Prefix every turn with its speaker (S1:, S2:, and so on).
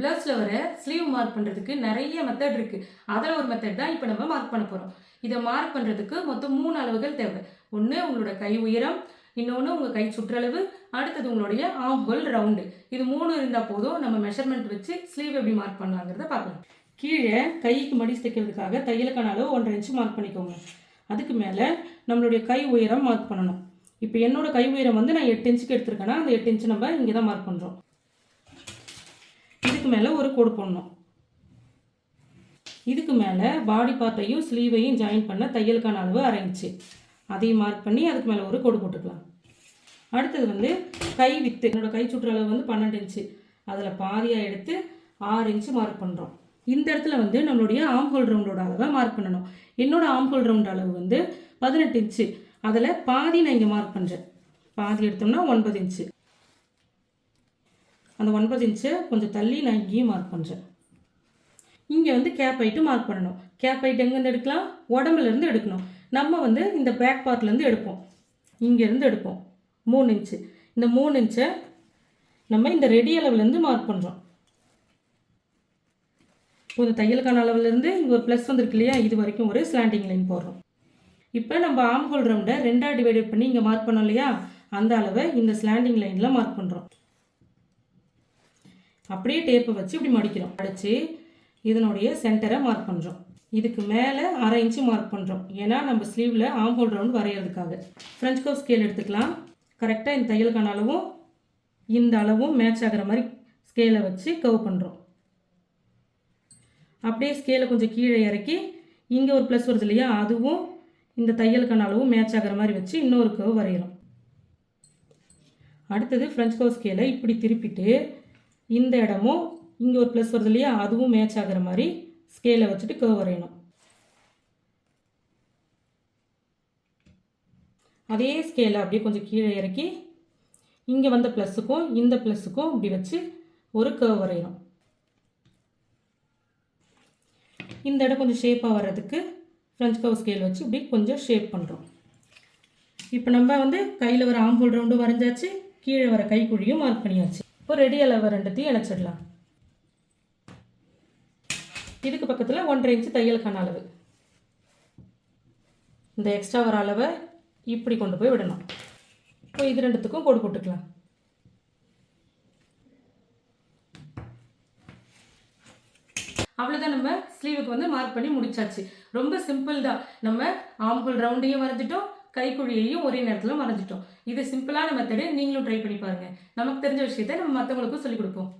S1: ப்ளவுஸில் வர sleeve mark பண்ணுறதுக்கு நிறைய மெத்தட் இருக்குது. அதில் ஒரு மெத்தட் தான் இப்போ நம்ம மார்க் பண்ண போகிறோம். இதை மார்க் பண்ணுறதுக்கு மொத்தம் 3 அளவுகள் தேவை. ஒன்று உங்களோட கை உயரம், இன்னொன்று உங்கள் கை சுற்றளவு, அடுத்தது உங்களுடைய ஆர்ம் ஹோல் ரவுண்டு. இது 3 இருந்தால் போதும். நம்ம மெஷர்மெண்ட் வச்சு ஸ்லீவ் எப்படி மார்க் பண்ணலாங்கிறத பார்க்கலாம். கீழே கைக்கு மடிச்சு தைக்கிறதுக்காக தையலுக்கான அளவு 1.5 இன்ச்சு மார்க் பண்ணிக்கோங்க. அதுக்கு மேலே நம்மளுடைய கை உயரம் மார்க் பண்ணணும். இப்போ என்னோட கை உயரம் வந்து நான் 8 இன்ச்சுக்கு எடுத்துருக்கேன்னா அந்த 8 இன்ச்சு நம்ம இங்கே தான் மார்க் பண்ணுறோம். இதுக்கு மேலே ஒரு கோடு போடணும். இதுக்கு மேலே பாடி பார்ட்டையும் ஸ்லீவையும் ஜாயின் பண்ண தையலுக்கான அளவு 1/2 இன்ச்சு. அதையும் மார்க் பண்ணி அதுக்கு மேலே ஒரு கோடு போட்டுக்கலாம். அடுத்தது வந்து கை வித்து, என்னோடய கை சுற்றளவு வந்து 12 இன்ச்சு. அதில் பாதியாக எடுத்து 6 இன்ச்சு மார்க் பண்ணுறோம். இந்த இடத்துல வந்து நம்மளுடைய ஆர்ம் ஹோல் ரவுண்டோட அளவை மார்க் பண்ணணும். என்னோட ஆர்ம் ஹோல் ரவுண்ட் அளவு வந்து 18 இன்ச்சு. அதில் பாதி நான் இங்கே மார்க் பண்ணுறேன். பாதி எடுத்தோம்னா 9 இன்ச்சு. அந்த 9 இன்ச்சை கொஞ்சம் தள்ளி நான் இங்கேயும் மார்க் பண்ணுறேன். இங்கே வந்து கேப் ஹைட்டு மார்க் பண்ணணும். கேப் ஹைட் எங்கேருந்து எடுக்கலாம்? உடம்புலேருந்து எடுக்கணும். நம்ம வந்து இந்த பேக் பார்ட்லேருந்து எடுப்போம். இங்கேருந்து எடுப்போம் 3 இன்ச்சு. இந்த 3 இன்ச்சை நம்ம இந்த ரெடி அளவுலேருந்து மார்க் பண்ணுறோம். இப்போ இந்த தையலுக்கான அளவுலேருந்து இங்கே ஒரு ப்ளஸ் வந்துருக்கு இல்லையா, இது வரைக்கும் ஒரு ஸ்லாண்டிங் லைன் போடுறோம். இப்போ நம்ம ஆர்ம் ஹோல் ரவுண்டை 2ஆக டிவைடட் பண்ணி இங்கே மார்க் பண்ணோம் இல்லையா, அந்த அளவை இந்த ஸ்லாண்டிங் லைனில் மார்க் பண்ணுறோம். அப்படியே டேப்பை வச்சு இப்படி மடிக்கிறோம். அடித்து இதனுடைய சென்டரை மார்க் பண்ணுறோம். இதுக்கு மேலே 1/2 இன்ச்சு மார்க் பண்ணுறோம். ஏன்னா நம்ம ஸ்லீவில் ஆர்ம் ஹோல் ரவுண்ட் வரைகிறதுக்காக. ஃப்ரெஞ்ச் கர்வ் ஸ்கேல் எடுத்துக்கலாம். கரெக்டாக இந்த தையலுக்கான அளவும் இந்த அளவும் மேட்ச் ஆகிற மாதிரி ஸ்கேலை வச்சு கர்வ் பண்ணுறோம். அப்படியே ஸ்கேலை கொஞ்சம் கீழே இறக்கி இங்கே ஒரு ப்ளஸ் வருது இல்லையா, அதுவும் இந்த தையலுக்கான அளவும் மேட்ச் ஆகிற மாதிரி வச்சு இன்னொரு கர்வ் வரைகிறோம். அடுத்தது ஃப்ரெஞ்ச் கர்வ் ஸ்கேலை இப்படி திருப்பிட்டு இந்த இடமும் இங்கே ஒரு ப்ளஸ் வருது இல்லையா, அதுவும் மேட்ச் ஆகிற மாதிரி ஸ்கேலை வச்சுட்டு கர்வ் வரையணும். அதே ஸ்கேலை அப்படியே கொஞ்சம் கீழே இறக்கி இங்கே வந்த ப்ளஸுக்கும் இந்த ப்ளஸுக்கும் இப்படி வச்சு ஒரு கர்வ் வரையணும். இந்த இடம் கொஞ்சம் ஷேப்பாக வர்றதுக்கு ஃப்ரெஞ்ச் கர்வ் ஸ்கேல் வச்சு இப்படி கொஞ்சம் ஷேப் பண்ணுறோம். இப்போ நம்ம வந்து கையில் வர ஆர்ம் ஹோல் ரவுண்டும் வரைஞ்சாச்சு, கீழே வர கைக்குழியும் மார்க் பண்ணியாச்சு. இப்போ ரெடி அளவு ரெண்டுத்தையும் இணைச்சிடலாம். இதுக்கு பக்கத்தில் 1.5 இன்ச்சு தையலுக்கான அளவு. இந்த எக்ஸ்ட்ரா வர அளவை இப்படி கொண்டு போய் விடணும். இப்போ இது ரெண்டுத்துக்கும் கோடு போட்டுக்கலாம். அவ்வளோதான், நம்ம ஸ்லீவுக்கு வந்து மார்க் பண்ணி முடிச்சாச்சு. ரொம்ப சிம்பிள் தான். நம்ம ஆர்ம் ஹோல் ரவுண்டையும் வரைஞ்சிட்டோம், கைக்குழியையும் ஒரே நேரத்தில் வரைஞ்சிட்டோம். இது சிம்பிளான மெத்தடு. நீங்களும் ட்ரை பண்ணி பாருங்கள். நமக்கு தெரிஞ்ச விஷயத்தை நம்ம மற்றவங்களுக்கும் சொல்லிக் கொடுப்போம்.